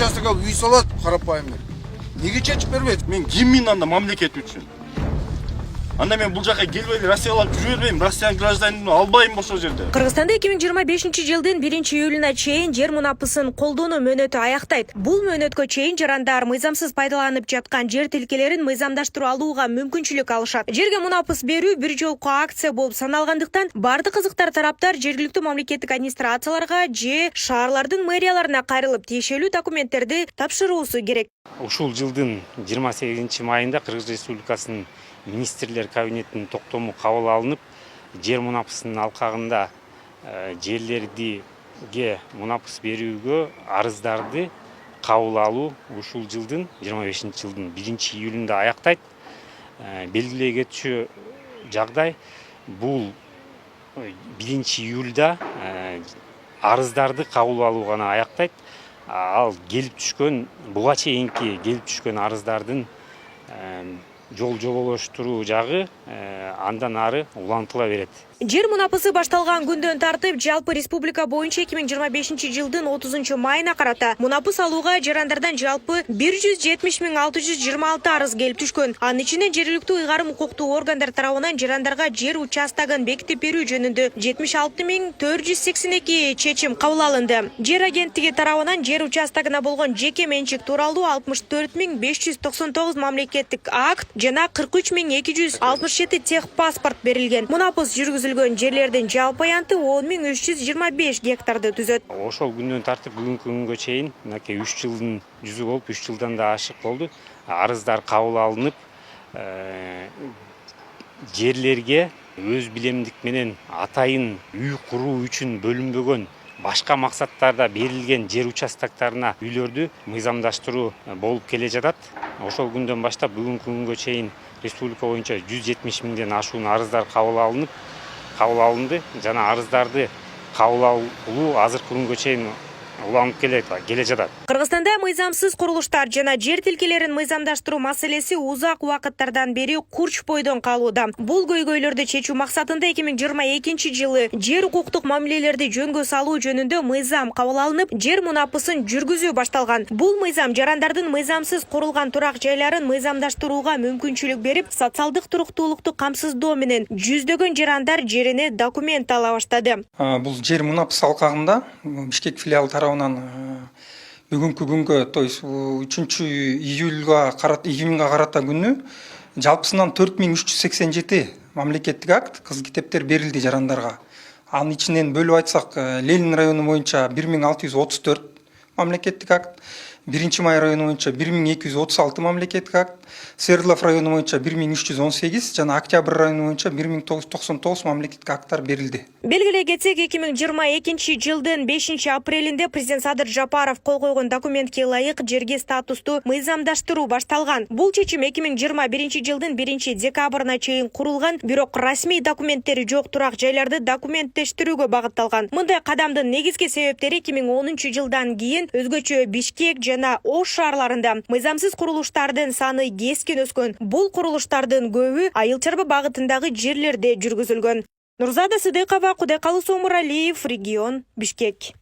участокка үй салат карапайым. Неге чечип бербейт? Мен киммин анда мамлекет үчүн? Анда мен бул жака келбей Россиялап жүрө бербейм, Россиянын гражданын албайм ошол жерде. Кыргызстанда 2025-жылдын 1-июлуна чейин жер мунапысын колдонуу мөөнөтү аяктайт. Бул мөөнөткө чейин жарандар мыйзамсыз пайдаланып жаткан жер тилкелерин мыйзамдаштырып алууга мүмкүнчүлүк алышат. Жерге мунапыс берүү бир жолку акция болуп саналгандыктан, бардык кызыктар тараптар жергиликтүү мамлекеттик администрацияларга же шаарлардын мэрияларына кайрылып тиешелүү документтерди тапшыруусу керек. Ушул жылдын 28-майында Кыргыз Республикасынын министрлер кабинетинин токтому кабыл алынып, жер мунапысынын алкагында жерлерге мунапыс берүүгө арыздарды кабыл алуу ушул жылдын 25-жылдын 1-июлунда аяктайт. Белгилей кетчү жагдай бул 1-июлда арыздарды кабыл алуу гана аяктайт. Ал келип түшкөн, буга чейинки келип түшкөн арыздардын жол жоболоштуруу жагы андан ары улантыла берет. Жер мунапысы башталган күндөн тартып, жалпы республика боюнча 2025-жылдын 30-майына карата мунапыс алууга жарандардан жалпы 170.626 арыз келип түшкөн. Анын ичинен жергиликтүү ыйгарым укуктуу органдар тарабынан жарандарга жер участогун бекитип берүү жөнүндө 76.482 чечим кабыл алынды. Жер агенттиги тарабынан жер участогуна болгон жеке менчик тууралуу 64.599 мамлекеттик акт жана 43.267 техпаспорт берилген. Мунапыс жүргүзүлгөн жерлердин жалпы аянты 10.325 гектарды түзөт. Ошол күндөн тартып бүгүнкү күнгө чейин 3 жылдын жүзү болуп, 3 жылдан да ашык болду. Арыздар кабыл алынып, жерлерге өз билемдик менен атайын үй куруу үчүн бөлүнбөгөн башка максаттарда берилген жер участоктарына үйлөрдү мыйзамдаштыруу болуп келе жатат. Ошол күндөн баштап бүгүнкү күнгө чейин республика боюнча 170 миңден ашуун арыздар кабыл алынды жана арыздарды кабыл алуу азыркы күнгө чейин уланып келе жатат. Кыргызстанда мыйзамсыз курулуштар жана жер тилкелерин мыйзамдаштыруу маселеси узак убакыттардан бери курч бойдон калууда. Бул көйгөйлөрдү чечүү максатында 2022-жылы жер укуктук мамилелерди жөнгө салуу жөнүндө мыйзам кабыл алынып, жер мунапысын жүргүзүү башталган. Бул мыйзам жарандардын мыйзамсыз курулган турак жайларын мыйзамдаштырууга мүмкүнчүлүк берип, социалдык туруктуулукту камсыздоо менен жүздөгөн жарандар жерине документ ала баштады. Бул жер мунапыс алкагында Бишкек филиалы тарабынан бүгүнкү күнгө, то есть 3-июлга карата күнү жалпысынан 4387 мамлекеттик акт, кызыл китептер берилди жарандарга. Анын ичинен бөлүп айтсак, Ленин району боюнча 1634 мамлекеттик акт, 1-Май району боюнча 1236 мамлекеттик акт, Свердлов району боюнча 1318 жана Октябрь району боюнча 1999 мамлекеттик акттар берилди. Белгилей кетсек, 2022-жылдын 5-апрелинде президент Садыр Жапаров кол койгон документке ылайык жерге статусту мыйзамдаштыруу башталган. Бул чечим 2021-жылдын 1-декабрына чейин курулган, бирок расмий документтери жок турак жайларды документтештирүүгө багытталган. Мындай кадамдын негизги себептери 2010-жылдан кийин өзгөчө Бишкек жана Ош шаарларында мыйзамсыз курулуштардын саны кескен өскөн. Бул курулуштардын көбү айыл чарба багытындагы жерлерде жүргүзүлгөн. Нурзада Сыдыкова, Кудайкалы Сомуралиев, регион, Бишкек.